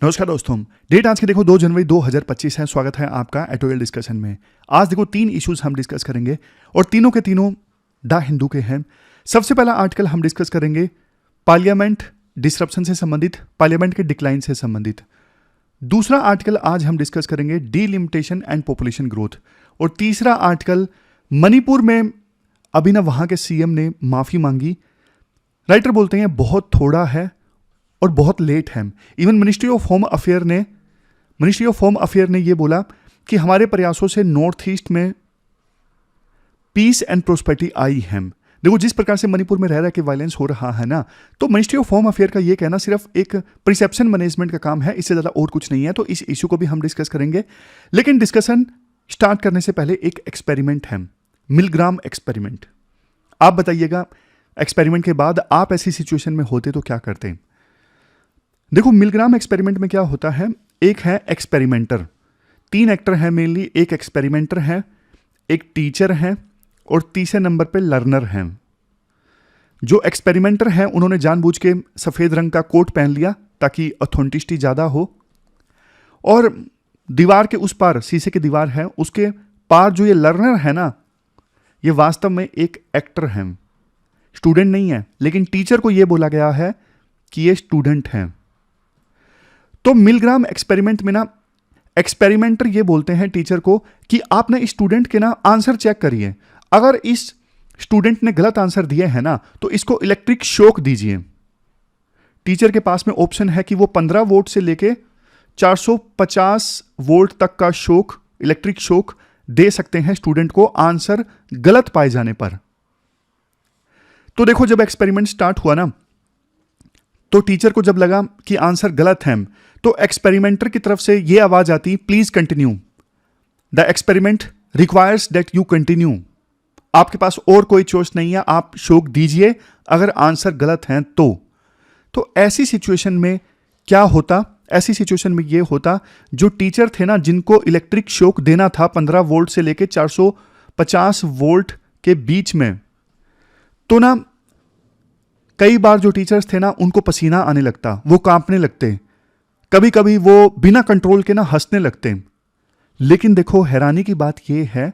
नमस्कार दोस्तों, डेट आज की देखो 2 जनवरी 2025 है। स्वागत है आपका एटोरियल डिस्कशन में। आज देखो 3 इश्यूज हम डिस्कस करेंगे और तीनों के तीनों द हिंदू के हैं। सबसे पहला आर्टिकल हम डिस्कस करेंगे पार्लियामेंट डिसरप्शन से संबंधित, पार्लियामेंट के डिक्लाइन से संबंधित। दूसरा आर्टिकल आज हम डिस्कस करेंगे डीलिमिटेशन एंड पॉपुलेशन ग्रोथ। और तीसरा आर्टिकल मणिपुर में अभी ना वहाँ के सीएम ने माफ़ी मांगी। राइटर बोलते हैं बहुत थोड़ा है और बहुत लेट है। Even ministry of home affair ने ये बोला कि हमारे प्रयासों से नॉर्थ ईस्ट में पीस एंड प्रोस्पेरिटी आई है। देखो जिस प्रकार से मणिपुर में रह रहा के वायलेंस हो रहा है ना, तो मिनिस्ट्री ऑफ होम अफेयर का ये कहना सिर्फ एक परसेप्शन मैनेजमेंट का काम है, इससे ज़्यादा और कुछ नहीं है। तो इस इशू को भी हम डिस्कस करेंगे, लेकिन डिस्कशन स्टार्ट करने से पहले एक एक्सपेरिमेंट है, मिलग्राम एक्सपेरिमेंट। आप बताइएगा एक्सपेरिमेंट के बाद आप ऐसी सिचुएशन में होते तो क्या करते। देखो मिलग्राम एक्सपेरिमेंट में क्या होता है, एक है एक्सपेरिमेंटर, 3 एक्टर हैं मेनली, एक एक्सपेरिमेंटर है, एक टीचर है और तीसरे नंबर पे लर्नर हैं। जो एक्सपेरिमेंटर हैं उन्होंने जानबूझ के सफ़ेद रंग का कोट पहन लिया ताकि ऑथेंटिसिटी ज़्यादा हो, और दीवार के उस पार, शीशे की दीवार है, उसके पार जो ये लर्नर है ना, ये वास्तव में एक एक्टर है, स्टूडेंट नहीं है, लेकिन टीचर को ये बोला गया है कि ये स्टूडेंट हैं। तो मिलग्राम एक्सपेरिमेंट में ना एक्सपेरिमेंटर ये बोलते हैं टीचर को कि आप ना स्टूडेंट के ना आंसर चेक करिए, अगर इस स्टूडेंट ने गलत आंसर दिए हैं ना तो इसको इलेक्ट्रिक शॉक दीजिए। टीचर के पास में ऑप्शन है कि वो 15 वोल्ट से लेके 450 वोल्ट तक का शॉक, इलेक्ट्रिक शॉक दे सकते हैं स्टूडेंट को आंसर गलत पाए जाने पर। तो देखो जब एक्सपेरिमेंट स्टार्ट हुआ ना, तो टीचर को जब लगा कि आंसर गलत है, तो एक्सपेरिमेंटर की तरफ से यह आवाज आती, please continue, the experiment requires that you continue. आपके पास और कोई चॉइस नहीं है, आप शॉक दीजिए अगर आंसर गलत है तो ऐसी सिचुएशन में क्या होता, ऐसी सिचुएशन में यह होता, जो टीचर थे ना जिनको इलेक्ट्रिक शॉक देना था 15 वोल्ट से लेके 450 वोल्ट के बीच में, तो ना कई बार जो टीचर्स थे ना उनको पसीना आने लगता, वो कांपने लगते, कभी कभी वो बिना कंट्रोल के ना हंसने लगते। लेकिन देखो हैरानी की बात ये है,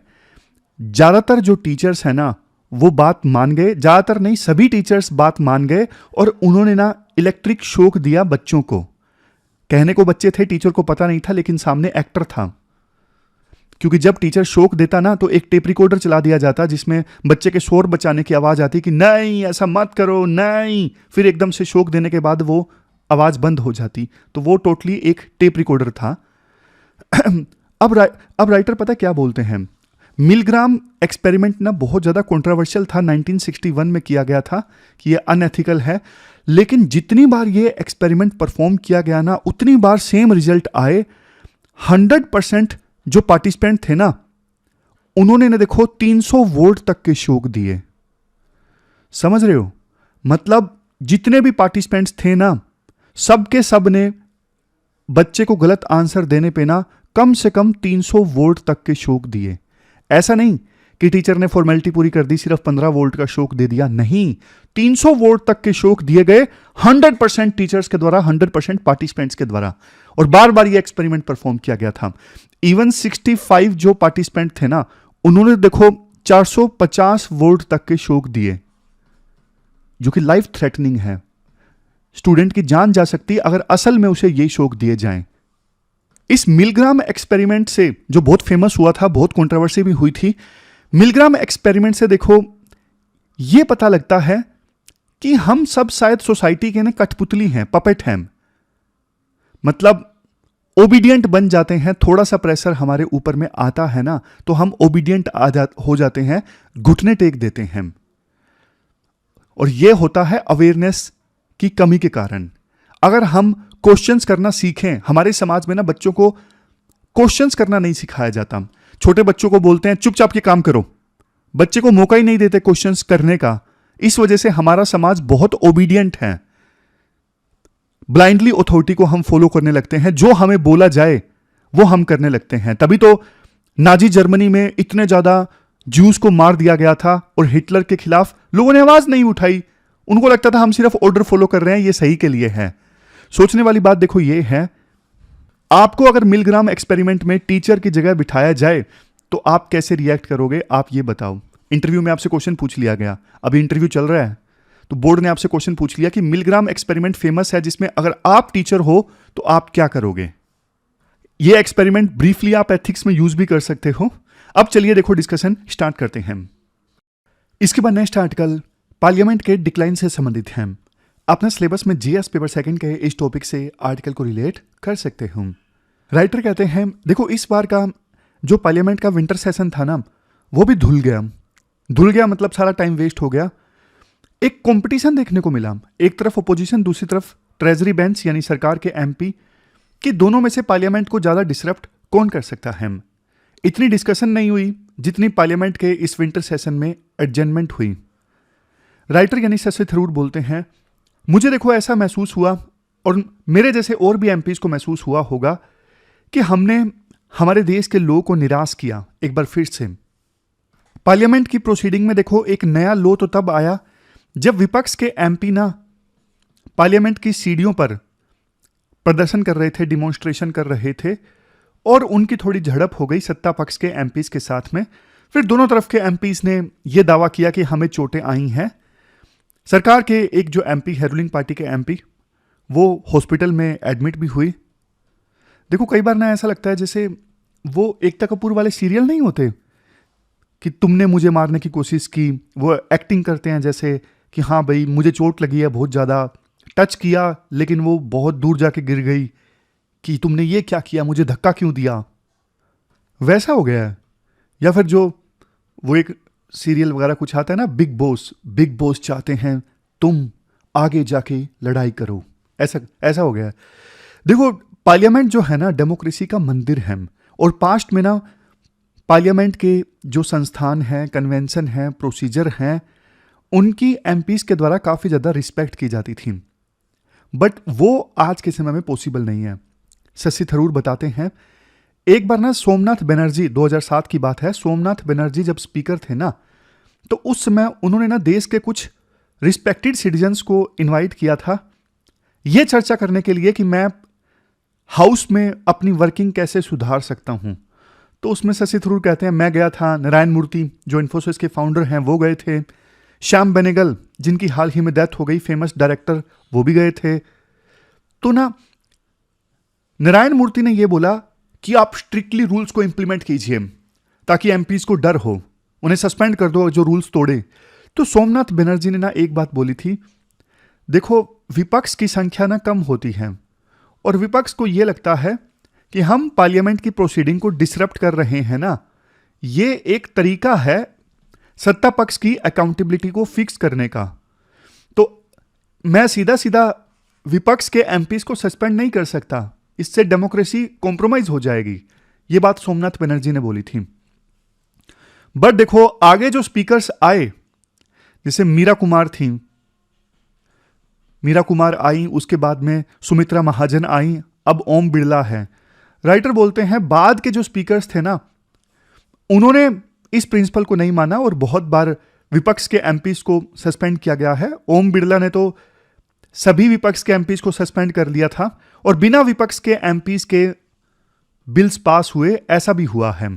ज्यादातर जो टीचर्स हैं ना वो बात मान गए, ज्यादातर नहीं सभी टीचर्स बात मान गए और उन्होंने ना इलेक्ट्रिक शॉक दिया बच्चों को। कहने को बच्चे थे, टीचर को पता नहीं था, लेकिन सामने एक्टर था। क्योंकि जब टीचर शॉक देता ना तो एक टेप रिकॉर्डर चला दिया जाता जिसमें बच्चे के शोर बचाने की आवाज आती कि नहीं ऐसा मत करो, नहीं, फिर एकदम से शॉक देने के बाद वो आवाज बंद हो जाती। तो वो टोटली एक टेप रिकॉर्डर था। अब राइटर पता क्या बोलते हैं, मिलग्राम एक्सपेरिमेंट ना बहुत ज्यादा कंट्रोवर्शियल था, 1961 में किया गया था कि ये अनएथिकल है, लेकिन जितनी बार ये एक्सपेरिमेंट परफॉर्म किया गया ना उतनी बार सेम रिजल्ट आए। 100% जो पार्टिसिपेंट थे ना उन्होंने ना देखो 300 वोल्ट तक के शॉक दिए। समझ रहे हो, मतलब जितने भी पार्टिसिपेंट्स थे ना सबके सब ने बच्चे को गलत आंसर देने पे ना कम से कम 300 वोल्ट तक के शॉक दिए। ऐसा नहीं कि टीचर ने फॉर्मेलिटी पूरी कर दी, सिर्फ 15 वोल्ट का शॉक दे दिया, नहीं, 300 वोल्ट तक के शॉक दिए गए 100% टीचर्स के द्वारा, 100% पार्टिसिपेंट्स के द्वारा, और बार बार ये एक्सपेरिमेंट परफॉर्म किया गया था। इवन 65 जो पार्टिसिपेंट थे ना उन्होंने देखो 450 वोल्ट तक के शॉक दिए, जो कि लाइफ थ्रेटनिंग है, स्टूडेंट की जान जा सकती है अगर असल में उसे ये शॉक दिए जाएं। इस मिलग्राम एक्सपेरिमेंट से जो बहुत फेमस हुआ था, बहुत कंट्रोवर्सी भी हुई थी, मिलग्राम एक्सपेरिमेंट से देखो यह पता लगता है कि हम सब शायद सोसाइटी के ना कठपुतली हैं, पपेट हैं, मतलब ओबीडियंट बन जाते हैं। थोड़ा सा प्रेशर हमारे ऊपर में आता है ना तो हम ओबीडियंट हो जाते हैं, घुटने टेक देते हैं, और यह होता है अवेयरनेस की कमी के कारण। अगर हम क्वेश्चंस करना सीखें, हमारे समाज में ना बच्चों को क्वेश्चंस करना नहीं सिखाया जाता, छोटे बच्चों को बोलते हैं चुपचाप ये काम करो, बच्चे को मौका ही नहीं देते क्वेश्चंस करने का। इस वजह से हमारा समाज बहुत ओबीडियंट है, ब्लाइंडली अथॉरिटी को हम फॉलो करने लगते हैं, जो हमें बोला जाए वो हम करने लगते हैं। तभी तो नाजी जर्मनी में इतने ज्यादा ज्यूज को मार दिया गया था और हिटलर के खिलाफ लोगों ने आवाज नहीं उठाई, उनको लगता था हम सिर्फ ऑर्डर फॉलो कर रहे हैं, ये सही के लिए है। सोचने वाली बात देखो ये है आपको अगर मिलग्राम एक्सपेरिमेंट में टीचर की जगह बिठाया जाए तो आप कैसे रिएक्ट करोगे, आप ये बताओ। इंटरव्यू में आपसे क्वेश्चन पूछ लिया गया, अभी इंटरव्यू चल रहा है, तो बोर्ड ने आपसे क्वेश्चन पूछ लिया कि मिलग्राम एक्सपेरिमेंट फेमस है जिसमें अगर आप टीचर हो तो आप क्या करोगे। ये एक्सपेरिमेंट ब्रीफली आप एथिक्स में यूज भी कर सकते हो। अब चलिए देखो डिस्कशन स्टार्ट करते हैं। इसके बाद नेक्स्ट आर्टिकल पार्लियामेंट के डिक्लाइन से संबंधित है। अपना सिलेबस में जीएस पेपर सेकंड के इस टॉपिक से आर्टिकल को रिलेट कर सकते हो। राइटर कहते हैं देखो इस बार का जो पार्लियामेंट का विंटर सेशन था ना, वो भी धुल गया मतलब सारा टाइम वेस्ट हो गया। एक कंपटीशन देखने को मिला, एक तरफ अपोजिशन, दूसरी तरफ ट्रेजरी बेंच यानी सरकार के एमपी, कि दोनों में से पार्लियामेंट को ज्यादा डिसरप्ट कौन कर सकता है। इतनी डिस्कशन नहीं हुई जितनी पार्लियामेंट के इस विंटर सेशन में एडजर्नमेंट हुई। राइटर यानी शशि थरूर बोलते हैं मुझे देखो ऐसा महसूस हुआ, और मेरे जैसे और भी एमपीज को महसूस हुआ होगा, कि हमने हमारे देश के लोगों को निराश किया एक बार फिर से। पार्लियामेंट की प्रोसीडिंग में देखो एक नया लो तो तब आया जब विपक्ष के एमपी ना पार्लियामेंट की सीढ़ियों पर प्रदर्शन कर रहे थे, डिमॉन्स्ट्रेशन कर रहे थे, और उनकी थोड़ी झड़प हो गई सत्ता पक्ष के एमपीज के साथ में। फिर दोनों तरफ के एमपीज ने यह दावा किया कि हमें चोटें आई हैं। सरकार के एक जो एमपी है, रूलिंग पार्टी के एमपी, वो हॉस्पिटल में एडमिट भी हुई। देखो कई बार ना ऐसा लगता है जैसे वो एकता कपूर वाले सीरियल नहीं होते कि तुमने मुझे मारने की कोशिश की, वो एक्टिंग करते हैं जैसे कि हाँ भाई मुझे चोट लगी है बहुत ज़्यादा, टच किया लेकिन वो बहुत दूर जाके गिर गई, कि तुमने ये क्या किया, मुझे धक्का क्यों दिया, वैसा हो गया है। या फिर जो वो एक सीरियल वगैरह कुछ आता है ना, बिग बॉस चाहते हैं तुम आगे जाके लड़ाई करो, ऐसा हो गया है। देखो पार्लियामेंट जो है ना डेमोक्रेसी का मंदिर है, और पास्ट में ना पार्लियामेंट के जो संस्थान हैं, कन्वेंशन हैं, प्रोसीजर हैं, उनकी एमपीज के द्वारा काफ़ी ज़्यादा रिस्पेक्ट की जाती थी, बट वो आज के समय में पॉसिबल नहीं है। शशि थरूर बताते हैं एक बार ना सोमनाथ बनर्जी, 2007 की बात है, सोमनाथ बनर्जी जब स्पीकर थे ना, तो उस समय उन्होंने ना देश के कुछ रिस्पेक्टेड सिटीजन्स को इनवाइट किया था ये चर्चा करने के लिए कि मैं हाउस में अपनी वर्किंग कैसे सुधार सकता हूं। तो उसमें शशि थरूर कहते हैं मैं गया था, नारायण मूर्ति जो इन्फोसिस के फाउंडर हैं वो गए थे, श्याम बेनेगल जिनकी हाल ही में डेथ हो गई, फेमस डायरेक्टर, वो भी गए थे। तो ना नारायण मूर्ति ने ये बोला कि आप स्ट्रिक्टली रूल्स को इंप्लीमेंट कीजिए ताकि एमपीज को डर हो, उन्हें सस्पेंड कर दो जो रूल्स तोड़े। तो सोमनाथ बनर्जी ने ना एक बात बोली थी, देखो विपक्ष की संख्या ना कम होती है, और विपक्ष को यह लगता है कि हम पार्लियामेंट की प्रोसीडिंग को डिसरप्ट कर रहे हैं ना, ये एक तरीका है सत्ता पक्ष की अकाउंटेबिलिटी को फिक्स करने का। तो मैं सीधा सीधा विपक्ष के एमपीज को सस्पेंड नहीं कर सकता, इससे डेमोक्रेसी कॉम्प्रोमाइज हो जाएगी। ये बात सोमनाथ बनर्जी ने बोली थी। बट देखो आगे जो स्पीकर्स आए, जैसे मीरा कुमार आई, उसके बाद में सुमित्रा महाजन आई, अब ओम बिरला है। राइटर बोलते हैं बाद के जो स्पीकर्स थे ना, उन्होंने इस प्रिंसिपल को नहीं माना और बहुत बार विपक्ष के एमपीज को सस्पेंड किया गया है। ओम बिरला ने तो सभी विपक्ष के एमपीज को सस्पेंड कर लिया था, और बिना विपक्ष के एमपीज के बिल्स पास हुए, ऐसा भी हुआ है।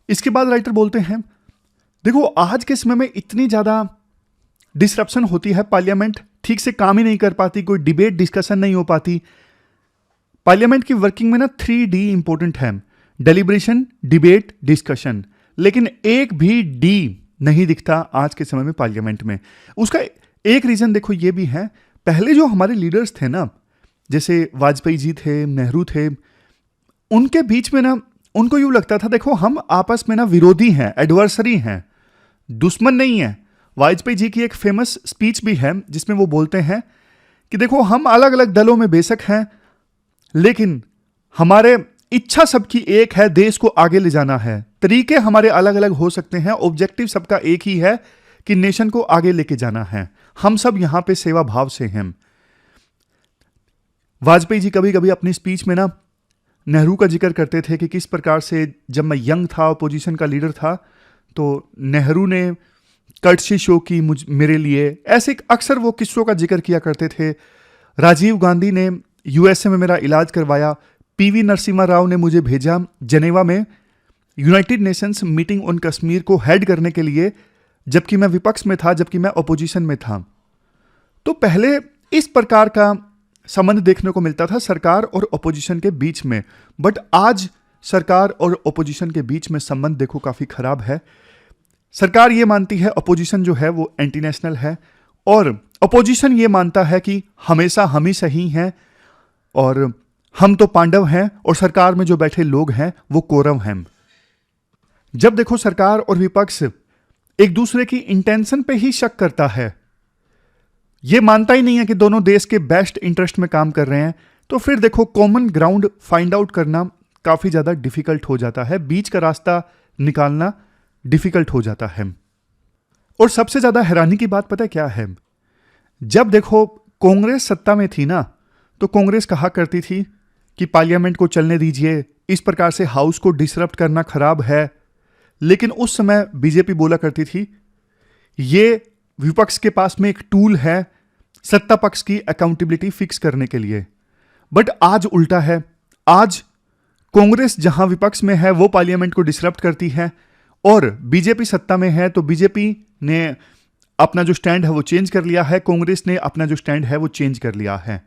इसके बाद राइटर बोलते हैं देखो आज के समय में इतनी ज्यादा डिसरप्शन होती है, पार्लियामेंट ठीक से काम ही नहीं कर पाती, कोई डिबेट डिस्कशन नहीं हो पाती। पार्लियामेंट की वर्किंग में ना 3D इंपॉर्टेंट है, डेलिब्रेशन, डिबेट, डिस्कशन, लेकिन एक भी डी नहीं दिखता आज के समय में पार्लियामेंट में। उसका एक रीजन देखो ये भी है, पहले जो हमारे लीडर्स थे ना, जैसे वाजपेयी जी थे, नेहरू थे, उनके बीच में ना उनको यूं लगता था देखो हम आपस में ना विरोधी हैं, एडवर्सरी हैं, दुश्मन नहीं है। वाजपेयी जी की एक फेमस स्पीच भी है जिसमें वो बोलते हैं कि देखो हम अलग अलग दलों में बेशक हैं, लेकिन हमारे इच्छा सबकी एक है, देश को आगे ले जाना है। तरीके हमारे अलग अलग हो सकते हैं, ऑब्जेक्टिव सबका एक ही है कि नेशन को आगे लेके जाना है। हम सब यहां पे सेवा भाव से हैं। वाजपेयी जी कभी कभी अपनी स्पीच में ना नेहरू का जिक्र करते थे कि किस प्रकार से जब मैं यंग था, अपोजिशन का लीडर था, तो नेहरू ने कर्टसी शो की मेरे लिए, ऐसे अक्सर वो किस्सों का जिक्र किया करते थे। राजीव गांधी ने यूएसए में मेरा इलाज करवाया, पीवी नरसिम्हा राव ने मुझे भेजा जेनेवा में United Nations meeting on Kashmir को हेड करने के लिए, जबकि मैं विपक्ष में था, जबकि मैं अपोजिशन में था। तो पहले इस प्रकार का संबंध देखने को मिलता था सरकार और अपोजिशन के बीच में, बट आज सरकार और अपोजिशन के बीच में संबंध देखो काफी खराब है। सरकार ये मानती है अपोजिशन जो है वो एंटी नेशनल है, और अपोजिशन ये मानता है कि हमेशा हम ही सही हैं और हम तो पांडव हैं और सरकार में जो बैठे लोग हैं वो कौरव हैं। जब देखो सरकार और विपक्ष एक दूसरे की इंटेंशन पे ही शक करता है, ये मानता ही नहीं है कि दोनों देश के बेस्ट इंटरेस्ट में काम कर रहे हैं, तो फिर देखो कॉमन ग्राउंड फाइंड आउट करना काफी ज्यादा डिफिकल्ट हो जाता है, बीच का रास्ता निकालना डिफिकल्ट हो जाता है। और सबसे ज्यादा हैरानी की बात पता है क्या है? जब देखो कांग्रेस सत्ता में थी ना, तो कांग्रेस कहा करती थी कि पार्लियामेंट को चलने दीजिए, इस प्रकार से हाउस को डिसरप्ट करना खराब है। लेकिन उस समय बीजेपी बोला करती थी ये विपक्ष के पास में एक टूल है सत्ता पक्ष की अकाउंटेबिलिटी फिक्स करने के लिए। बट आज उल्टा है, आज कांग्रेस जहां विपक्ष में है वो पार्लियामेंट को डिसरप्ट करती है, और बीजेपी सत्ता में है तो बीजेपी ने अपना जो स्टैंड है वो चेंज कर लिया है, कांग्रेस ने अपना जो स्टैंड है वो चेंज कर लिया है।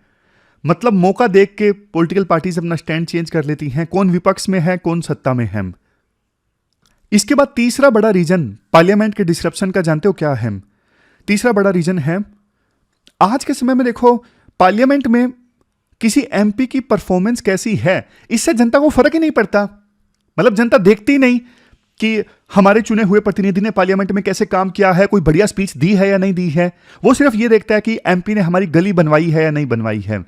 मतलब मौका देख के पॉलिटिकल पार्टीज अपना स्टैंड चेंज कर लेती हैं, कौन विपक्ष में है कौन सत्ता में है। इसके बाद तीसरा बड़ा रीजन पार्लियामेंट के डिसरप्शन का जानते हो क्या है? तीसरा बड़ा रीजन है आज के समय में देखो पार्लियामेंट में किसी एमपी की परफॉर्मेंस कैसी है इससे जनता को फर्क ही नहीं पड़ता। मतलब जनता देखती ही नहीं कि हमारे चुने हुए प्रतिनिधि ने पार्लियामेंट में कैसे काम किया है, कोई बढ़िया स्पीच दी है या नहीं दी है। वो सिर्फ ये देखता है कि एमपी ने हमारी गली बनवाई है या नहीं बनवाई है,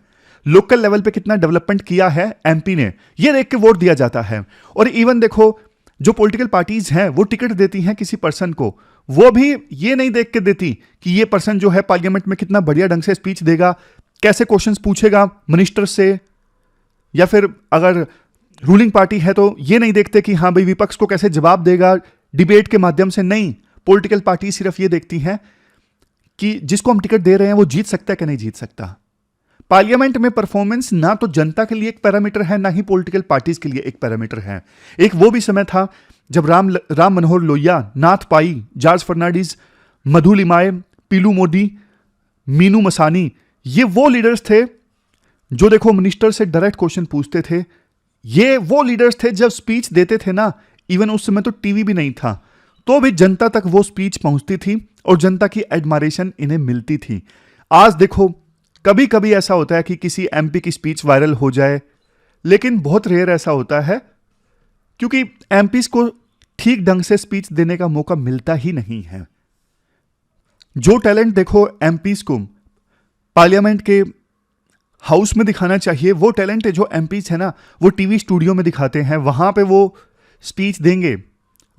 लोकल लेवल पे कितना डेवलपमेंट किया है एमपी ने, ये देख के वोट दिया जाता है। और इवन देखो जो पॉलिटिकल पार्टीज हैं वो टिकट देती हैं किसी पर्सन को, वो भी ये नहीं देख के देती कि ये पर्सन जो है पार्लियामेंट में कितना बढ़िया ढंग से स्पीच देगा, कैसे क्वेश्चंस पूछेगा मिनिस्टर से, या फिर अगर रूलिंग पार्टी है तो ये नहीं देखते कि हाँ भाई विपक्ष को कैसे जवाब देगा डिबेट के माध्यम से। नहीं, पॉलिटिकल पार्टी सिर्फ ये देखती हैं कि जिसको हम टिकट दे रहे हैं वो जीत सकता है कि नहीं जीत सकता। पार्लियामेंट में परफॉर्मेंस ना तो जनता के लिए एक पैरामीटर है, ना ही पॉलिटिकल पार्टीज के लिए एक पैरामीटर है। एक वो भी समय था जब राम मनोहर लोहिया, नाथ पाई, जॉर्ज फर्नांडिस, मधु लिमाय, पीलू मोदी, मीनू मसानी, ये वो लीडर्स थे जो देखो मिनिस्टर से डायरेक्ट क्वेश्चन पूछते थे। ये वो लीडर्स थे जब स्पीच देते थे ना, इवन उस समय तो टीवी भी नहीं था, तो भी जनता तक वो स्पीच पहुंचती थी और जनता की एडमायरेशन इन्हें मिलती थी। आज देखो कभी कभी ऐसा होता है कि किसी एमपी की स्पीच वायरल हो जाए, लेकिन बहुत रेयर ऐसा होता है क्योंकि एमपीज को ठीक ढंग से स्पीच देने का मौका मिलता ही नहीं है। जो टैलेंट देखो एमपीज को पार्लियामेंट के हाउस में दिखाना चाहिए, वो टैलेंट है जो एमपीज है ना वो टीवी स्टूडियो में दिखाते हैं। वहां पे वो स्पीच देंगे,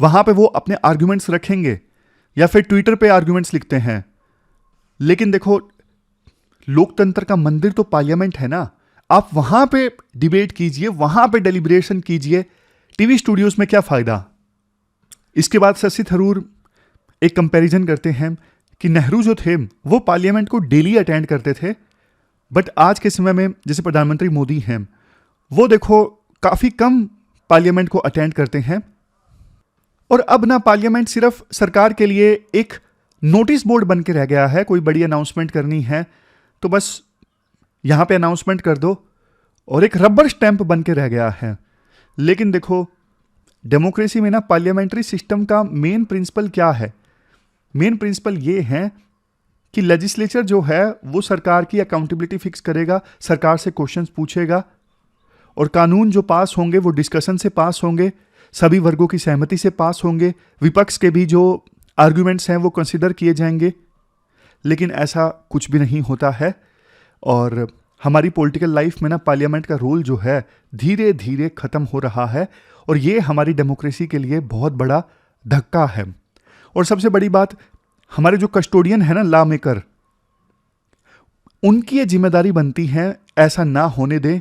वहां पे वो अपने आर्ग्यूमेंट्स रखेंगे या फिर ट्विटर पे आर्ग्यूमेंट्स लिखते हैं। लेकिन देखो लोकतंत्र का मंदिर तो पार्लियामेंट है ना, आप वहां पे डिबेट कीजिए, वहां पे डेलिब्रेशन कीजिए, टीवी स्टूडियोज में क्या फायदा। इसके बाद शशि थरूर एक कंपैरिजन करते हैं कि नेहरू जो थे वो पार्लियामेंट को डेली अटेंड करते थे, बट आज के समय में जैसे प्रधानमंत्री मोदी हैं वो देखो काफी कम पार्लियामेंट को अटेंड करते हैं। और अब ना पार्लियामेंट सिर्फ सरकार के लिए एक नोटिस बोर्ड बन के रह गया है। कोई बड़ी अनाउंसमेंट करनी है तो बस यहां पे अनाउंसमेंट कर दो, और एक रबर स्टैंप बन के रह गया है। लेकिन देखो डेमोक्रेसी में ना पार्लियामेंट्री सिस्टम का मेन प्रिंसिपल क्या है? मेन प्रिंसिपल ये है कि लेजिस्लेचर जो है वो सरकार की अकाउंटेबिलिटी फिक्स करेगा, सरकार से क्वेश्चंस पूछेगा, और कानून जो पास होंगे वो डिस्कशन से पास होंगे, सभी वर्गों की सहमति से पास होंगे, विपक्ष के भी जो आर्ग्यूमेंट्स हैं वो कंसिडर किए जाएंगे। लेकिन ऐसा कुछ भी नहीं होता है, और हमारी पॉलिटिकल लाइफ में ना पार्लियामेंट का रोल जो है धीरे धीरे खत्म हो रहा है, और ये हमारी डेमोक्रेसी के लिए बहुत बड़ा धक्का है। और सबसे बड़ी बात, हमारे जो कस्टोडियन है ना, लॉ मेकर, उनकी ये जिम्मेदारी बनती है ऐसा ना होने दें।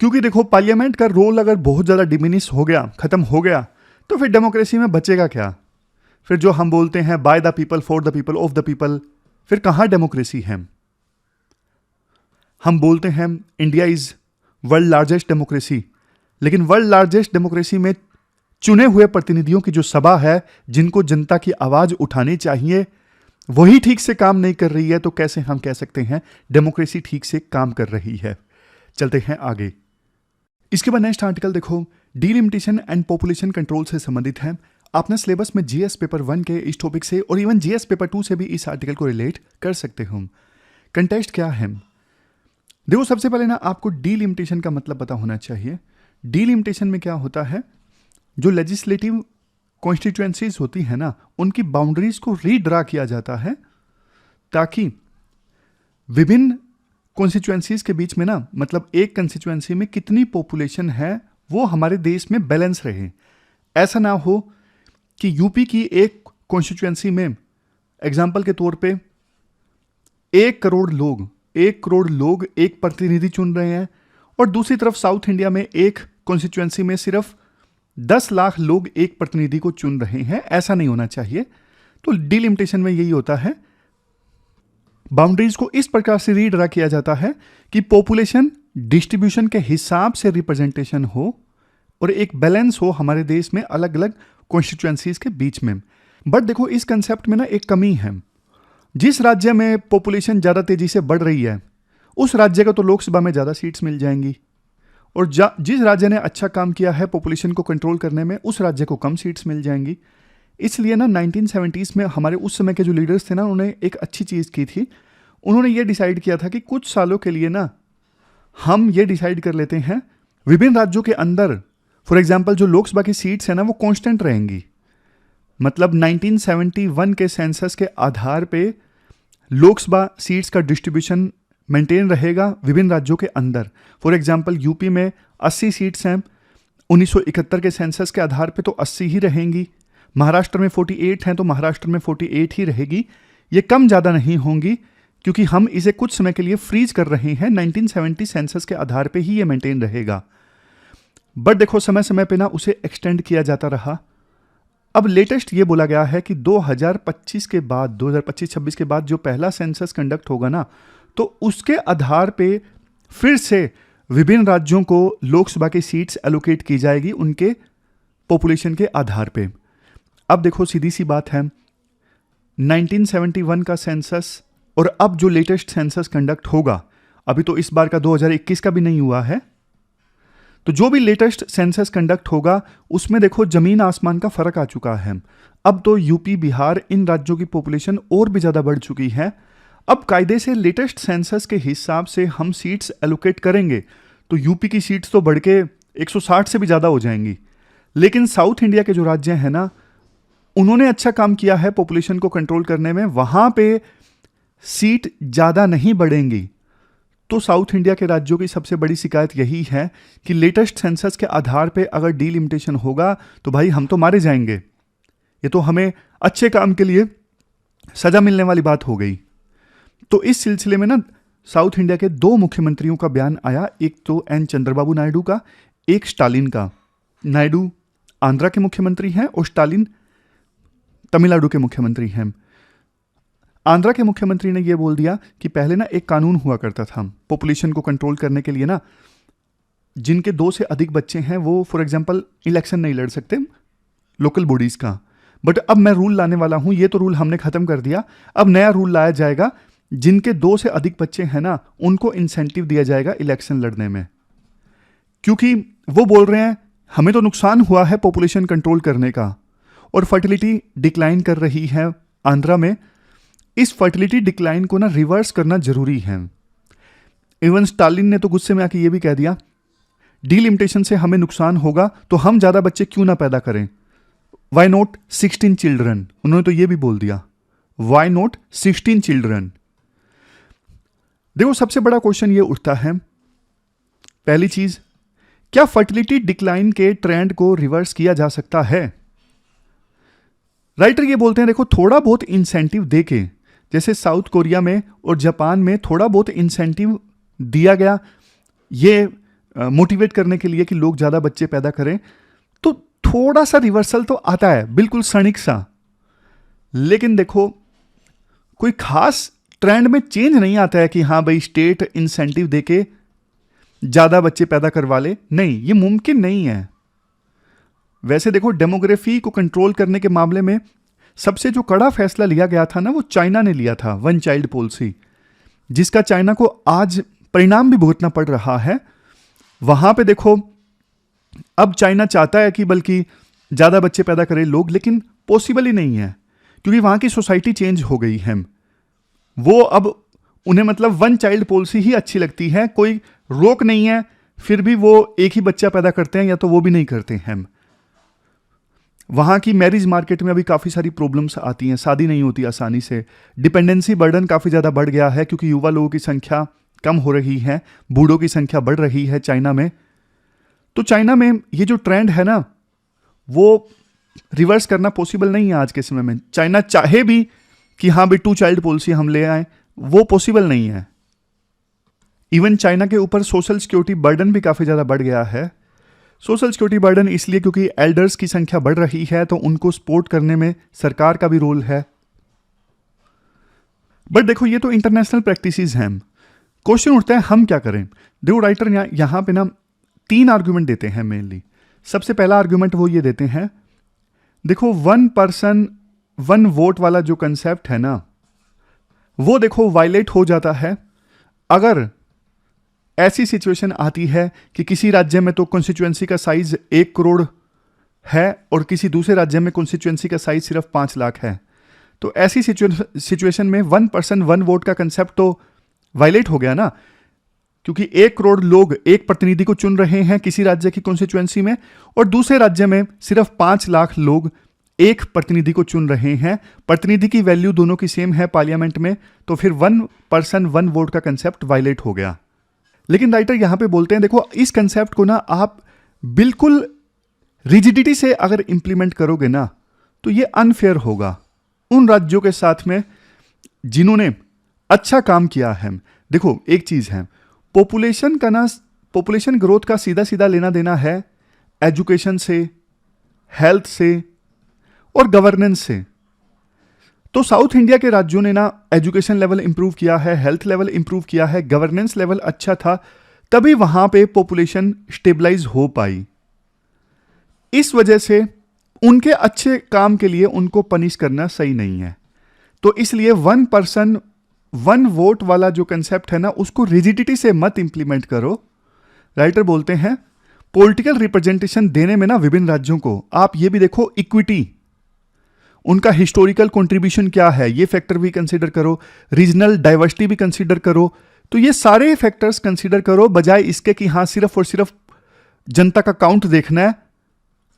क्योंकि देखो पार्लियामेंट का रोल अगर बहुत ज़्यादा डिमिनिश हो गया, खत्म हो गया, तो फिर डेमोक्रेसी में बचेगा क्या? फिर जो हम बोलते हैं by the people, for the people, of the people, फिर कहाँ डेमोक्रेसी है? हम बोलते हैं India is world largest democracy, लेकिन वर्ल्ड लार्जेस्ट डेमोक्रेसी में चुने हुए प्रतिनिधियों की जो सभा है, जिनको जनता की आवाज उठानी चाहिए, वही ठीक से काम नहीं कर रही है, तो कैसे हम कह सकते हैं डेमोक्रेसी ठीक से काम कर रही है। चलते हैं आगे। इसके बाद नेक्स्ट आर्टिकल देखो, डीलिमिटेशन एंड पॉपुलेशन कंट्रोल से संबंधित है। आपने सिलेबस में जीएस पेपर 1 के इस टॉपिक से और इवन जीएस पेपर 2 से भी इस आर्टिकल को रिलेट कर सकते हो। कंटेक्स्ट क्या है? देखो, सबसे पहले ना आपको डीलिमिटेशन का मतलब पता होना चाहिए। डीलिमिटेशन में क्या होता है, जो लेजिस्लेटिव कॉन्स्टिट्यूएंसीज होती है ना, उनकी बाउंड्रीज को रीड्रा किया जाता है ताकि विभिन्न कॉन्स्टिट्यूएंसीज के बीच में ना, मतलब एक कंस्टिट्यूएंसी में कितनी पॉपुलेशन है वो हमारे देश में बैलेंस रहे। ऐसा ना हो कि यूपी की एक कॉन्स्टिट्यूएंसी में एग्जाम्पल के तौर पे 1 करोड़ लोग एक प्रतिनिधि चुन रहे हैं, और दूसरी तरफ साउथ इंडिया में एक कॉन्स्टिट्यूएंसी में सिर्फ 10 लाख लोग एक प्रतिनिधि को चुन रहे हैं। ऐसा नहीं होना चाहिए। तो डीलिमिटेशन में यही होता है, बाउंड्रीज को इस प्रकार से रीड्रा किया जाता है कि पॉपुलेशन डिस्ट्रीब्यूशन के हिसाब से रिप्रेजेंटेशन हो और एक बैलेंस हो हमारे देश में अलग अलग कॉन्स्टिट्यूएंसीज के बीच में। बट देखो, इस कंसेप्ट में ना एक कमी है। जिस राज्य में पॉपुलेशन ज़्यादा तेजी से बढ़ रही है, उस राज्य को तो लोकसभा में ज़्यादा सीट्स मिल जाएंगी, और जिस राज्य ने अच्छा काम किया है पॉपुलेशन को कंट्रोल करने में, उस राज्य को कम सीट्स मिल जाएंगी। इसलिए ना 1970s में हमारे उस समय के जो लीडर्स थे ना, उन्होंने एक अच्छी चीज़ की थी। उन्होंने ये डिसाइड किया था कि कुछ सालों के लिए ना हम ये डिसाइड कर लेते हैं, विभिन्न राज्यों के अंदर फॉर एग्जाम्पल जो लोकसभा की सीट्स है ना, वो कांस्टेंट रहेंगी। मतलब 1971 के सेंसस के आधार पे लोकसभा सीट्स का डिस्ट्रीब्यूशन मेंटेन रहेगा विभिन्न राज्यों के अंदर। फॉर एग्जाम्पल यूपी में 80 सीट्स हैं, 1971 के सेंसस के आधार पे तो 80 ही रहेंगी। महाराष्ट्र में 48 हैं तो महाराष्ट्र में 48 ही रहेगी। ये कम ज़्यादा नहीं होंगी, क्योंकि हम इसे कुछ समय के लिए फ्रीज कर रहे हैं। 1970 सेंसस के आधार पे ही ये मेंटेन रहेगा। बट देखो, समय समय पे ना उसे एक्सटेंड किया जाता रहा। अब लेटेस्ट ये बोला गया है कि 2025 के बाद, 2025-26 के बाद जो पहला सेंसस कंडक्ट होगा ना, तो उसके आधार पे फिर से विभिन्न राज्यों को लोकसभा की सीट्स एलोकेट की जाएगी उनके पॉपुलेशन के आधार पे। अब देखो, सीधी सी बात है, 1971 का सेंसस और अब जो लेटेस्ट सेंसस कंडक्ट होगा, अभी तो इस बार का 2021 का भी नहीं हुआ है, तो जो भी लेटेस्ट सेंसस कंडक्ट होगा उसमें देखो जमीन आसमान का फर्क आ चुका है। अब तो यूपी, बिहार, इन राज्यों की पॉपुलेशन और भी ज़्यादा बढ़ चुकी है। अब कायदे से लेटेस्ट सेंसस के हिसाब से हम सीट्स एलोकेट करेंगे तो यूपी की सीट्स तो बढ़ के 160 से भी ज़्यादा हो जाएंगी। लेकिन साउथ इंडिया के जो राज्य हैं ना, उन्होंने अच्छा काम किया है पॉपुलेशन को कंट्रोल करने में, वहाँ पे सीट ज़्यादा नहीं बढ़ेंगी। तो साउथ इंडिया के राज्यों की सबसे बड़ी शिकायत यही है कि लेटेस्ट सेंसस के आधार पे अगर डीलिमिटेशन होगा तो भाई हम तो मारे जाएंगे। ये तो हमें अच्छे काम के लिए सजा मिलने वाली बात हो गई। तो इस सिलसिले में ना साउथ इंडिया के 2 मुख्यमंत्रियों का बयान आया, एक तो एन चंद्रबाबू नायडू का, एक स्टालिन का। नायडू आंध्रा के मुख्यमंत्री हैं और स्टालिन तमिलनाडु के मुख्यमंत्री हैं। आंध्रा के मुख्यमंत्री ने यह बोल दिया कि पहले ना एक कानून हुआ करता था पॉपुलेशन को कंट्रोल करने के लिए ना, जिनके 2 से अधिक बच्चे हैं वो फॉर एग्जांपल इलेक्शन नहीं लड़ सकते लोकल बॉडीज का। बट अब मैं रूल लाने वाला हूं, ये तो रूल हमने खत्म कर दिया, अब नया रूल लाया जाएगा, जिनके 2 से अधिक बच्चे हैं ना, उनको इंसेंटिव दिया जाएगा इलेक्शन लड़ने में। क्योंकि वो बोल रहे हैं हमें तो नुकसान हुआ है पॉपुलेशन कंट्रोल करने का, और फर्टिलिटी डिक्लाइन कर रही है आंध्रा में। इस फर्टिलिटी डिक्लाइन को ना रिवर्स करना जरूरी है। इवन स्टालिन ने तो गुस्से में आके ये भी कह दिया, डीलिमिटेशन से हमें नुकसान होगा तो हम ज्यादा बच्चे क्यों ना पैदा करें, वाई नॉट 16 चिल्ड्रन। उन्होंने तो ये भी बोल दिया, वाई नॉट 16 चिल्ड्रन। देखो, सबसे बड़ा क्वेश्चन ये उठता है, पहली चीज, क्या फर्टिलिटी डिक्लाइन के ट्रेंड को रिवर्स किया जा सकता है? राइटर ये बोलते हैं देखो, थोड़ा बहुत इंसेंटिव देके, जैसे साउथ कोरिया में और जापान में थोड़ा बहुत इंसेंटिव दिया गया ये मोटिवेट करने के लिए कि लोग ज़्यादा बच्चे पैदा करें, तो थोड़ा सा रिवर्सल तो आता है, बिल्कुल क्षणिक सा। लेकिन देखो, कोई खास ट्रेंड में चेंज नहीं आता है कि हाँ भाई स्टेट इंसेंटिव देके ज़्यादा बच्चे पैदा करवा ले। नहीं, ये मुमकिन नहीं है। वैसे देखो, डेमोग्राफी को कंट्रोल करने के मामले में सबसे जो कड़ा फैसला लिया गया था ना, वो चाइना ने लिया था, वन चाइल्ड पॉलिसी, जिसका चाइना को आज परिणाम भी भुगतना पड़ रहा है। वहां पे देखो, अब चाइना चाहता है कि बल्कि ज़्यादा बच्चे पैदा करें लोग, लेकिन पॉसिबल ही नहीं है, क्योंकि वहाँ की सोसाइटी चेंज हो गई है। वो अब उन्हें मतलब वन चाइल्ड पॉलिसी ही अच्छी लगती है, कोई रोक नहीं है, फिर भी वो एक ही बच्चा पैदा करते हैं, या तो वो भी नहीं करते हैं। वहाँ की मैरिज मार्केट में अभी काफ़ी सारी प्रॉब्लम्स आती हैं, शादी नहीं होती आसानी से, डिपेंडेंसी बर्डन काफ़ी ज़्यादा बढ़ गया है, क्योंकि युवा लोगों की संख्या कम हो रही है, बूढ़ों की संख्या बढ़ रही है चाइना में। तो चाइना में ये जो ट्रेंड है ना, वो रिवर्स करना पॉसिबल नहीं है आज के समय में। चाइना चाहे भी कि हाँ भाई 2 चाइल्ड पॉलिसी हम ले आए, वो पॉसिबल नहीं है। इवन चाइना के ऊपर सोशल सिक्योरिटी बर्डन भी काफ़ी ज़्यादा बढ़ गया है। सोशल सिक्योरिटी बर्डन इसलिए क्योंकि एल्डर्स की संख्या बढ़ रही है, तो उनको सपोर्ट करने में सरकार का भी रोल है। बट देखो, ये तो इंटरनेशनल प्रैक्टिसेस हैं। क्वेश्चन उठता है हम क्या करें। देखो, राइटर यहाँ पे ना 3 आर्ग्यूमेंट देते हैं मेनली। सबसे पहला आर्ग्यूमेंट वो ये देते हैं, देखो 1 पर्सन 1 वोट वाला जो कंसेप्ट है ना, वो देखो वायलेट हो जाता है अगर ऐसी सिचुएशन आती है कि किसी राज्य में तो कॉन्स्टिट्यूएंसी का साइज 1 करोड़ है और किसी दूसरे राज्य में कॉन्स्टिट्यूएंसी का साइज सिर्फ 5 लाख है। तो ऐसी सिचुएशन में 1 पर्सन 1 वोट का कंसेप्ट तो वायलेट हो गया ना, क्योंकि 1 करोड़ लोग एक प्रतिनिधि को चुन रहे हैं किसी राज्य की कॉन्स्टिट्यूएंसी में, और दूसरे राज्य में सिर्फ 5 लाख लोग एक प्रतिनिधि को चुन रहे हैं। प्रतिनिधि की वैल्यू दोनों की सेम है पार्लियामेंट में, तो फिर 1 पर्सन 1 वोट का कंसेप्ट वायलेट हो गया। लेकिन राइटर यहां पे बोलते हैं, देखो इस कंसेप्ट को ना आप बिल्कुल रिजिडिटी से अगर इंप्लीमेंट करोगे ना, तो ये अनफेयर होगा उन राज्यों के साथ में जिन्होंने अच्छा काम किया है। देखो, एक चीज है, पॉपुलेशन ग्रोथ का सीधा सीधा लेना देना है एजुकेशन से, हेल्थ से और गवर्नेंस से। तो साउथ इंडिया के राज्यों ने ना एजुकेशन लेवल इंप्रूव किया है, हेल्थ लेवल इंप्रूव किया है, गवर्नेंस लेवल अच्छा था, तभी वहां पे पॉपुलेशन स्टेबलाइज हो पाई। इस वजह से उनके अच्छे काम के लिए उनको पनिश करना सही नहीं है। तो इसलिए 1 पर्सन 1 वोट वाला जो कंसेप्ट है ना, उसको रिजिडिटी से मत इंप्लीमेंट करो। राइटर बोलते हैं पॉलिटिकल रिप्रेजेंटेशन देने में ना विभिन्न राज्यों को आप ये भी देखो, इक्विटी, उनका हिस्टोरिकल कंट्रीब्यूशन क्या है, ये फैक्टर भी कंसीडर करो, रीजनल डाइवर्सिटी भी कंसीडर करो। तो ये सारे फैक्टर्स कंसीडर करो, बजाय इसके कि हाँ सिर्फ और सिर्फ जनता का काउंट देखना है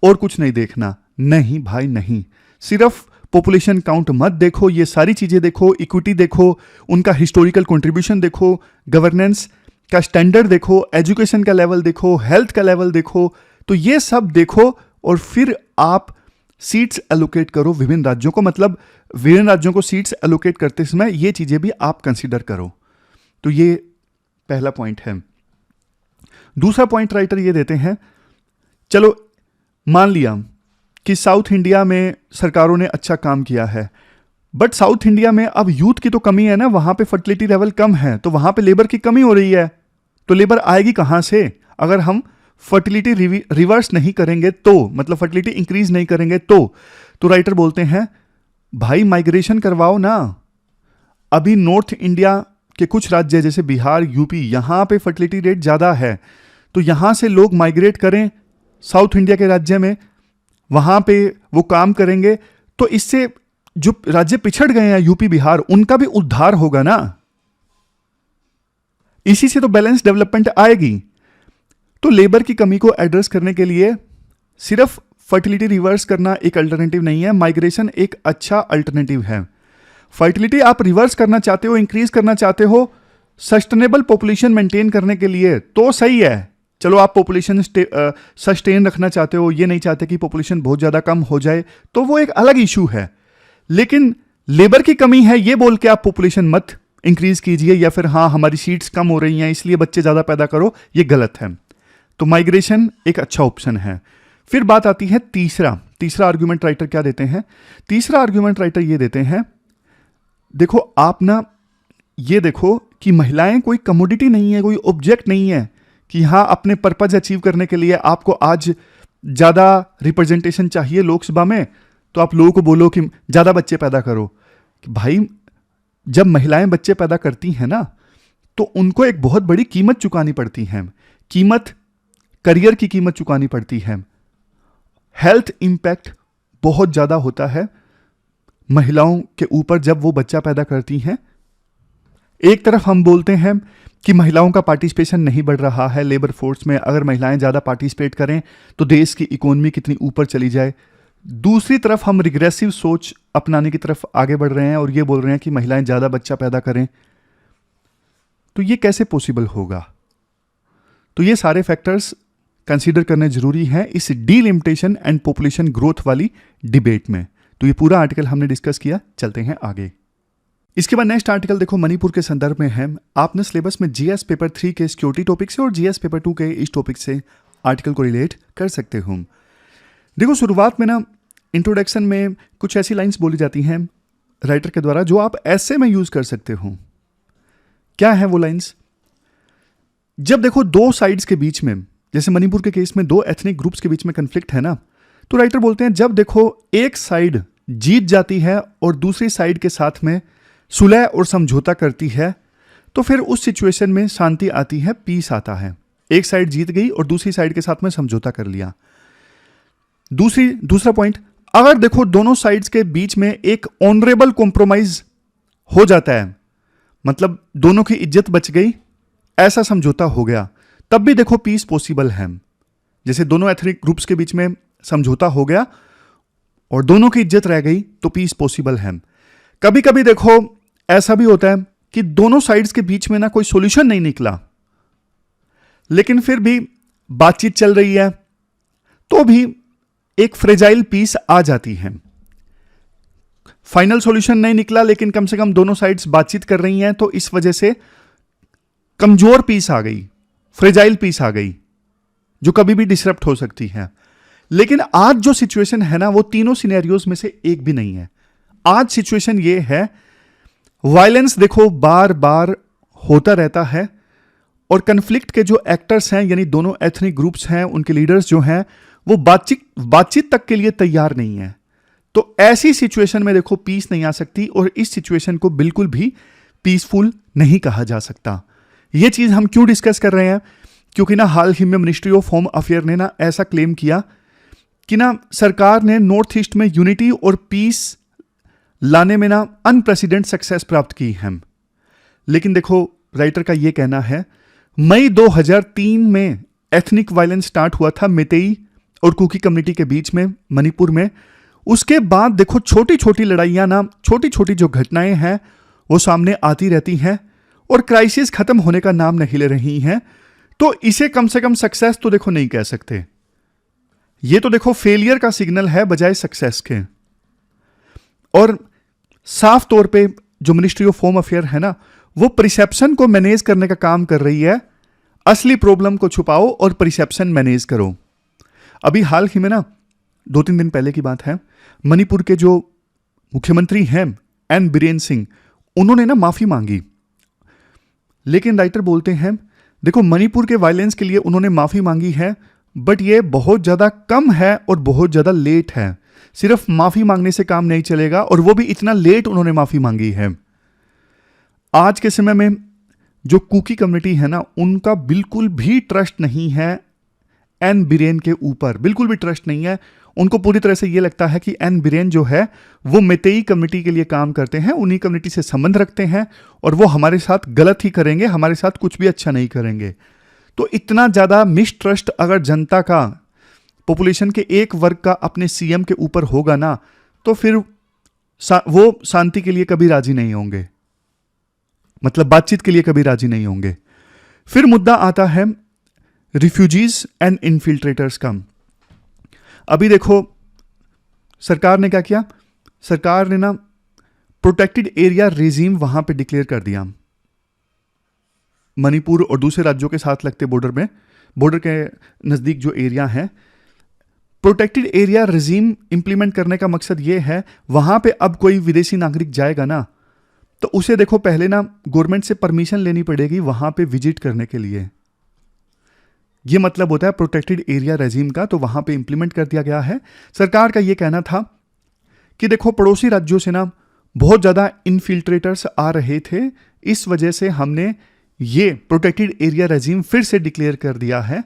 और कुछ नहीं देखना। नहीं भाई नहीं, सिर्फ पॉपुलेशन काउंट मत देखो, ये सारी चीजें देखो, इक्विटी देखो, उनका हिस्टोरिकल कंट्रीब्यूशन देखो, गवर्नेंस का स्टैंडर्ड देखो, एजुकेशन का लेवल देखो, हेल्थ का लेवल देखो। तो ये सब देखो और फिर आप सीट्स एलोकेट करो विभिन्न राज्यों को, मतलब विभिन्न राज्यों को सीट्स एलोकेट करते समय ये चीजें भी आप कंसीडर करो। तो ये पहला पॉइंट है। दूसरा पॉइंट राइटर ये देते हैं, चलो मान लिया कि साउथ इंडिया में सरकारों ने अच्छा काम किया है, बट साउथ इंडिया में अब यूथ की तो कमी है ना, वहां पे फर्टिलिटी लेवल कम है, तो वहां पे लेबर की कमी हो रही है। तो लेबर आएगी कहां से अगर हम फर्टिलिटी रिवर्स नहीं करेंगे तो, मतलब फर्टिलिटी इंक्रीज नहीं करेंगे तो राइटर बोलते हैं भाई माइग्रेशन करवाओ ना। अभी नॉर्थ इंडिया के कुछ राज्य जैसे बिहार, यूपी, यहां पे फर्टिलिटी रेट ज्यादा है, तो यहां से लोग माइग्रेट करें साउथ इंडिया के राज्य में, वहां पे वो काम करेंगे, तो इससे जो राज्य पिछड़ गए हैं यूपी बिहार, उनका भी उद्धार होगा ना। इसी से तो बैलेंस डेवलपमेंट आएगी। तो लेबर की कमी को एड्रेस करने के लिए सिर्फ फर्टिलिटी रिवर्स करना एक अल्टरनेटिव नहीं है, माइग्रेशन एक अच्छा अल्टरनेटिव है। फर्टिलिटी आप रिवर्स करना चाहते हो, इंक्रीज करना चाहते हो सस्टेनेबल पॉपुलेशन मेंटेन करने के लिए, तो सही है। चलो आप पॉपुलेशन सस्टेन रखना चाहते हो, ये नहीं चाहते कि पॉपुलेशन बहुत ज्यादा कम हो जाए, तो वो एक अलग इशू है। लेकिन लेबर की कमी है ये बोल के आप पॉपुलेशन मत इंक्रीज कीजिए, या फिर हाँ हमारी सीट्स कम हो रही हैं इसलिए बच्चे ज्यादा पैदा करो, ये गलत है। तो माइग्रेशन एक अच्छा ऑप्शन है। फिर बात आती है तीसरा आर्ग्यूमेंट राइटर क्या देते हैं। तीसरा आर्ग्यूमेंट राइटर ये देते हैं, देखो आप ना ये देखो कि महिलाएं कोई कमोडिटी नहीं है, कोई ऑब्जेक्ट नहीं है कि हाँ, अपने पर्पज अचीव करने के लिए आपको आज ज़्यादा रिप्रेजेंटेशन चाहिए लोकसभा में, तो आप लोगों को बोलो कि ज़्यादा बच्चे पैदा करो। कि भाई, जब महिलाएं बच्चे पैदा करती हैं ना, तो उनको एक बहुत बड़ी कीमत चुकानी पड़ती है। कीमत, करियर की कीमत चुकानी पड़ती है। हेल्थ इंपैक्ट बहुत ज़्यादा होता है महिलाओं के ऊपर जब वो बच्चा पैदा करती हैं। एक तरफ हम बोलते हैं कि महिलाओं का पार्टिसिपेशन नहीं बढ़ रहा है लेबर फोर्स में, अगर महिलाएं ज़्यादा पार्टिसिपेट करें तो देश की इकोनॉमी कितनी ऊपर चली जाए। दूसरी तरफ हम रिग्रेसिव सोच अपनाने की तरफ आगे बढ़ रहे हैं और ये बोल रहे हैं कि महिलाएं ज़्यादा बच्चा पैदा करें। तो ये कैसे पॉसिबल होगा? तो ये सारे फैक्टर्स कंसीडर करने जरूरी हैं इस डीलिमिटेशन एंड पॉपुलेशन ग्रोथ वाली डिबेट में। तो ये पूरा आर्टिकल हमने डिस्कस किया, चलते हैं आगे। इसके बाद नेक्स्ट आर्टिकल देखो मणिपुर के संदर्भ में है। आपने सिलेबस में जीएस पेपर 3 के सिक्योरिटी टॉपिक से और जीएस पेपर 2 के इस टॉपिक से आर्टिकल को रिलेट कर सकते हो। देखो, शुरुआत में ना इंट्रोडक्शन में कुछ ऐसी लाइंस बोली जाती हैं राइटर के द्वारा जो आप ऐसे में यूज कर सकते हो। क्या है वो लाइंस? जब देखो दो साइड्स के बीच में, जैसे मणिपुर के केस में दो एथनिक ग्रुप्स के बीच में कन्फ्लिक्ट है ना, तो राइटर बोलते हैं जब देखो एक साइड जीत जाती है और दूसरी साइड के साथ में सुलह और समझौता करती है, तो फिर उस सिचुएशन में शांति आती है, पीस आता है। एक साइड जीत गई और दूसरी साइड के साथ में समझौता कर लिया। दूसरा पॉइंट, अगर देखो दोनों साइड्स के बीच में एक ऑनरेबल कॉम्प्रोमाइज हो जाता है, मतलब दोनों की इज्जत बच गई, ऐसा समझौता हो गया, तब भी देखो पीस पॉसिबल है। जैसे दोनों एथनिक ग्रुप्स के बीच में समझौता हो गया और दोनों की इज्जत रह गई, तो पीस पॉसिबल है। कभी कभी देखो ऐसा भी होता है कि दोनों साइड्स के बीच में ना कोई सॉल्यूशन नहीं निकला, लेकिन फिर भी बातचीत चल रही है, तो भी एक फ्रेजाइल पीस आ जाती है। फाइनल सॉल्यूशन नहीं निकला, लेकिन कम से कम दोनों साइड्स बातचीत कर रही हैं, तो इस वजह से कमजोर पीस आ गई, फ्रेजाइल पीस आ गई, जो कभी भी डिसरप्ट हो सकती है। लेकिन आज जो सिचुएशन है ना, वो तीनों सिनेरियोज में से एक भी नहीं है। आज सिचुएशन ये है, वायलेंस देखो बार बार होता रहता है और कन्फ्लिक्ट के जो एक्टर्स हैं, यानी दोनों एथनिक ग्रुप्स हैं, उनके लीडर्स जो हैं, वो बातचीत तक के लिए तैयार नहीं है। तो ऐसी सिचुएशन में देखो पीस नहीं आ सकती, और इस सिचुएशन को बिल्कुल भी पीसफुल नहीं कहा जा सकता। ये चीज हम क्यों डिस्कस कर रहे हैं? क्योंकि ना हाल ही में मिनिस्ट्री ऑफ होम अफेयर ने ना ऐसा क्लेम किया कि ना सरकार ने नॉर्थ ईस्ट में यूनिटी और पीस लाने में ना अनप्रेसिडेंट सक्सेस प्राप्त की है। लेकिन देखो राइटर का यह कहना है, मई 2003 में एथनिक वायलेंस स्टार्ट हुआ था मेतेई और कुकी कम्युनिटी के बीच में मणिपुर में। उसके बाद देखो छोटी छोटी लड़ाइयां ना, छोटी छोटी जो घटनाएं हैं वो सामने आती रहती हैं और क्राइसिस खत्म होने का नाम नहीं ले रही हैं। तो इसे कम से कम सक्सेस तो देखो नहीं कह सकते, ये तो देखो फेलियर का सिग्नल है बजाय सक्सेस के। और साफ तौर पे जो मिनिस्ट्री ऑफ होम अफेयर है ना, वो परसेप्शन को मैनेज करने का काम कर रही है। असली प्रॉब्लम को छुपाओ और परसेप्शन मैनेज करो। अभी हाल ही में ना 2-3 दिन पहले की बात है, मणिपुर के जो मुख्यमंत्री हैं एन बीरेन सिंह, उन्होंने ना माफी मांगी। लेकिन राइटर बोलते हैं देखो मणिपुर के वायलेंस के लिए उन्होंने माफी मांगी है, बट ये बहुत ज्यादा कम है और बहुत ज्यादा लेट है। सिर्फ माफी मांगने से काम नहीं चलेगा, और वो भी इतना लेट उन्होंने माफी मांगी है। आज के समय में जो कुकी कम्युनिटी है ना, उनका बिल्कुल भी ट्रस्ट नहीं है एन बीरेन के ऊपर, बिल्कुल भी ट्रस्ट नहीं है। उनको पूरी तरह से ये लगता है कि एन बीरेन जो है वो मेतेई कम्युनिटी के लिए काम करते हैं, उन्हीं कम्युनिटी से संबंध रखते हैं, और वो हमारे साथ गलत ही करेंगे, हमारे साथ कुछ भी अच्छा नहीं करेंगे। तो इतना ज्यादा मिसट्रस्ट अगर जनता का, पॉपुलेशन के एक वर्ग का अपने सीएम के ऊपर होगा ना, तो फिर वो शांति के लिए कभी राजी नहीं होंगे, मतलब बातचीत के लिए कभी राजी नहीं होंगे। फिर मुद्दा आता है रिफ्यूजीज एंड इन्फिल्ट्रेटर्स का। अभी देखो सरकार ने क्या किया, सरकार ने ना प्रोटेक्टेड एरिया रेजीम वहां पे डिक्लेयर कर दिया। मणिपुर और दूसरे राज्यों के साथ लगते बॉर्डर के नजदीक जो एरिया है, प्रोटेक्टेड एरिया रेजीम इंप्लीमेंट करने का मकसद ये है, वहां पे अब कोई विदेशी नागरिक जाएगा ना, तो उसे देखो पहले ना गवर्नमेंट से परमिशन लेनी पड़ेगी वहां पे विजिट करने के लिए। ये मतलब होता है प्रोटेक्टेड एरिया रेजिम का, तो वहाँ पे इम्प्लीमेंट कर दिया गया है। सरकार का ये कहना था कि देखो पड़ोसी राज्यों से ना बहुत ज़्यादा इनफिल्ट्रेटर्स आ रहे थे, इस वजह से हमने ये प्रोटेक्टेड एरिया रेजिम फिर से डिक्लेयर कर दिया है।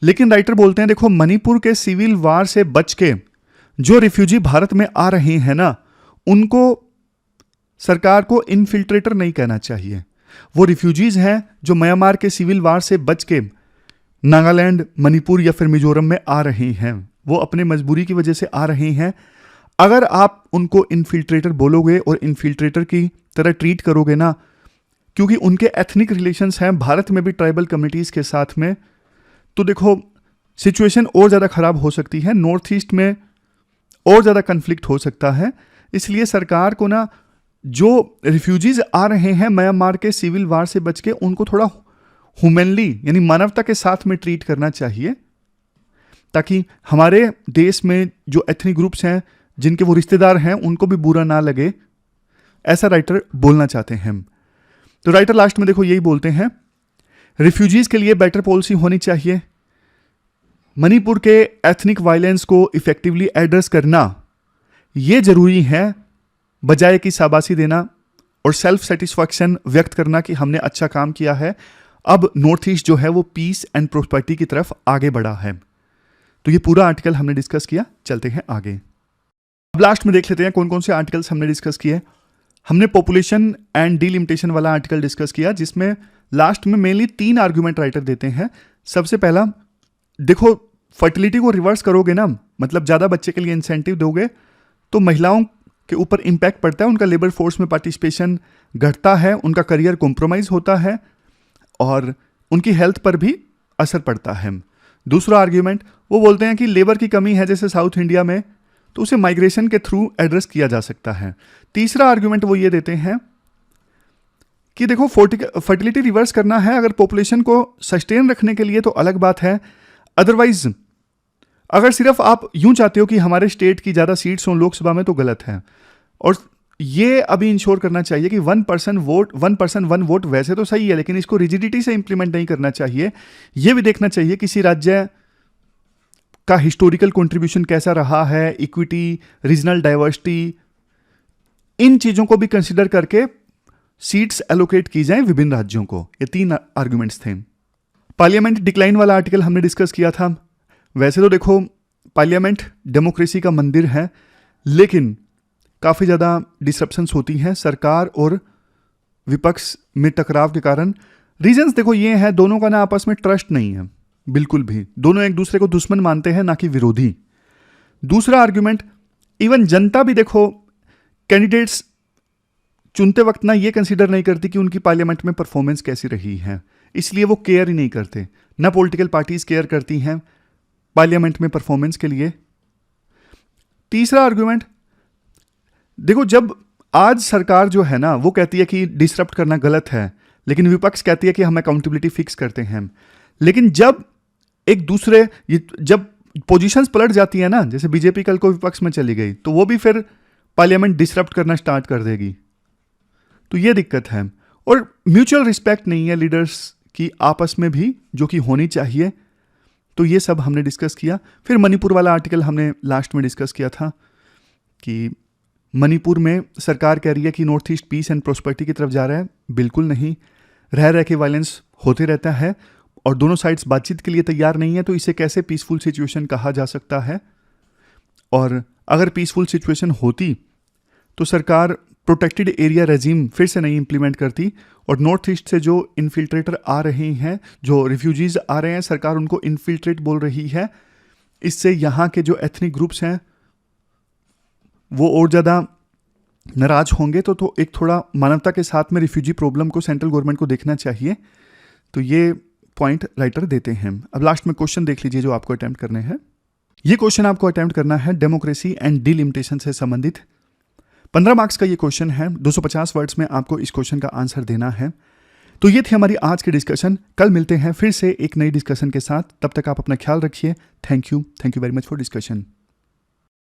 लेकिन राइटर बोलते हैं देखो मणिपुर के सिविल वार से बच के जो रिफ्यूजी भारत में आ रहे हैं ना, उनको सरकार को इनफिल्ट्रेटर नहीं कहना चाहिए। वो रिफ्यूजीज हैं जो म्यांमार के सिविल वार से बच के नागालैंड, मणिपुर या फिर मिजोरम में आ रहे हैं, वो अपने मजबूरी की वजह से आ रहे हैं। अगर आप उनको इनफिल्ट्रेटर बोलोगे और इनफिल्ट्रेटर की तरह ट्रीट करोगे ना, क्योंकि उनके एथनिक रिलेशंस हैं भारत में भी ट्राइबल कम्युनिटीज़ के साथ में, तो देखो सिचुएशन और ज़्यादा ख़राब हो सकती है, नॉर्थ ईस्ट में और ज़्यादा कन्फ्लिक्ट हो सकता है। इसलिए सरकार को ना जो रिफ्यूजीज आ रहे हैं म्यांमार के सिविल वार से बच के, उनको थोड़ा ह्यूमनली यानी मानवता के साथ में ट्रीट करना चाहिए, ताकि हमारे देश में जो एथनिक ग्रुप्स हैं जिनके वो रिश्तेदार हैं उनको भी बुरा ना लगे, ऐसा राइटर बोलना चाहते हैं। तो राइटर लास्ट में देखो यही बोलते हैं, रिफ्यूजीज के लिए बेटर पॉलिसी होनी चाहिए, मणिपुर के एथनिक वायलेंस को इफेक्टिवली एड्रेस करना ये जरूरी है, बजाय कि शाबाशी देना और सेल्फ सेटिस्फैक्शन व्यक्त करना कि हमने अच्छा काम किया है। अब नॉर्थ ईस्ट जो है वो पीस एंड प्रोस्पेरिटी की तरफ आगे बढ़ा है। तो ये पूरा आर्टिकल हमने डिस्कस किया, चलते हैं आगे। अब लास्ट में देख लेते हैं कौन कौन से आर्टिकल्स हमने डिस्कस किए। हमने पॉपुलेशन एंड डिलिमिटेशन वाला आर्टिकल डिस्कस किया, जिसमें लास्ट में मेनली 3 आर्गुमेंट राइटर देते हैं। सबसे पहला देखो, फर्टिलिटी को रिवर्स करोगे ना, मतलब ज़्यादा बच्चे के लिए इंसेंटिव दोगे तो महिलाओं के ऊपर इम्पैक्ट पड़ता है, उनका लेबर फोर्स में पार्टिसिपेशन घटता है, उनका करियर कॉम्प्रोमाइज़ होता है और उनकी हेल्थ पर भी असर पड़ता है। दूसरा आर्ग्यूमेंट वो बोलते हैं कि लेबर की कमी है जैसे साउथ इंडिया में, तो उसे माइग्रेशन के थ्रू एड्रेस किया जा सकता है। तीसरा आर्ग्यूमेंट वो ये देते हैं कि देखो फर्टिलिटी रिवर्स करना है अगर पॉपुलेशन को सस्टेन रखने के लिए तो अलग बात है, अदरवाइज अगर सिर्फ आप यूं चाहते हो कि हमारे स्टेट की ज़्यादा सीट्स हों लोकसभा में तो गलत है। और ये अभी इंश्योर करना चाहिए कि 1% वोट 1 वोट वैसे तो सही है, लेकिन इसको रिजिडिटी से इंप्लीमेंट नहीं करना चाहिए। ये भी देखना चाहिए किसी राज्य का हिस्टोरिकल कंट्रीब्यूशन कैसा रहा है, इक्विटी, रीजनल डाइवर्सिटी, इन चीज़ों को भी कंसिडर करके सीट्स एलोकेट की जाएं विभिन्न राज्यों को। ये 3 आर्ग्यूमेंट्स थे। पार्लियामेंट डिक्लाइन वाला आर्टिकल हमने डिस्कस किया था। वैसे तो देखो पार्लियामेंट डेमोक्रेसी का मंदिर है, लेकिन काफ़ी ज़्यादा डिसरप्शंस होती हैं सरकार और विपक्ष में टकराव के कारण। रीजंस देखो ये हैं, दोनों का ना आपस में ट्रस्ट नहीं है बिल्कुल भी, दोनों एक दूसरे को दुश्मन मानते हैं ना कि विरोधी। दूसरा आर्ग्यूमेंट, इवन जनता भी देखो कैंडिडेट्स चुनते वक्त ना ये कंसीडर नहीं करती कि उनकी पार्लियामेंट में परफॉर्मेंस कैसी रही है, इसलिए वो केयर ही नहीं करते। ना पॉलिटिकल पार्टीज केयर करती हैं पार्लियामेंट में परफॉर्मेंस के लिए। तीसरा आर्गुमेंट देखो, जब आज सरकार जो है ना वो कहती है कि डिसरप्ट करना गलत है, लेकिन विपक्ष कहती है कि हम अकाउंटेबिलिटी फिक्स करते हैं। लेकिन जब एक दूसरे जब पोजीशंस पलट जाती है ना, जैसे बीजेपी कल को विपक्ष में चली गई तो वो भी फिर पार्लियामेंट डिसरप्ट करना स्टार्ट कर देगी, तो ये दिक्कत है। और म्यूचुअल रिस्पेक्ट नहीं है लीडर्स की आपस में भी, जो कि होनी चाहिए। तो ये सब हमने डिस्कस किया। फिर मणिपुर वाला आर्टिकल हमने लास्ट में डिस्कस किया था कि मणिपुर में सरकार कह रही है कि north east peace and prosperity की तरफ जा रहा है। बिल्कुल नहीं, रह रह के वायलेंस होते रहता है और दोनों साइड्स बातचीत के लिए तैयार नहीं है, तो इसे कैसे पीसफुल सिचुएशन कहा जा सकता है। और अगर पीसफुल सिचुएशन होती तो सरकार प्रोटेक्टेड एरिया रेजिम फिर से नहीं इम्प्लीमेंट करती, और नॉर्थ ईस्ट से जो इन्फिल्ट्रेटर आ रहे हैं, जो रिफ्यूजीज आ रहे हैं, सरकार उनको इन्फिल्ट्रेट बोल रही है। इससे यहाँ के जो एथनिक ग्रुप्स हैं वो और ज़्यादा नाराज होंगे। तो एक थोड़ा मानवता के साथ में रिफ्यूजी प्रॉब्लम को सेंट्रल गवर्नमेंट को देखना चाहिए। तो ये पॉइंट राइटर देते हैं। अब लास्ट में क्वेश्चन देख लीजिए जो आपको अटेम्प्ट करने हैं। ये क्वेश्चन आपको अटेम्प्ट करना है डेमोक्रेसी एंड डिलिमिटेशन से संबंधित। 15 मार्क्स का ये क्वेश्चन है। 250 वर्ड्स में आपको इस क्वेश्चन का आंसर देना है। तो ये थी हमारी आज की डिस्कशन। कल मिलते हैं फिर से एक नई डिस्कशन के साथ। तब तक आप अपना ख्याल रखिए। Thank you very much for discussion.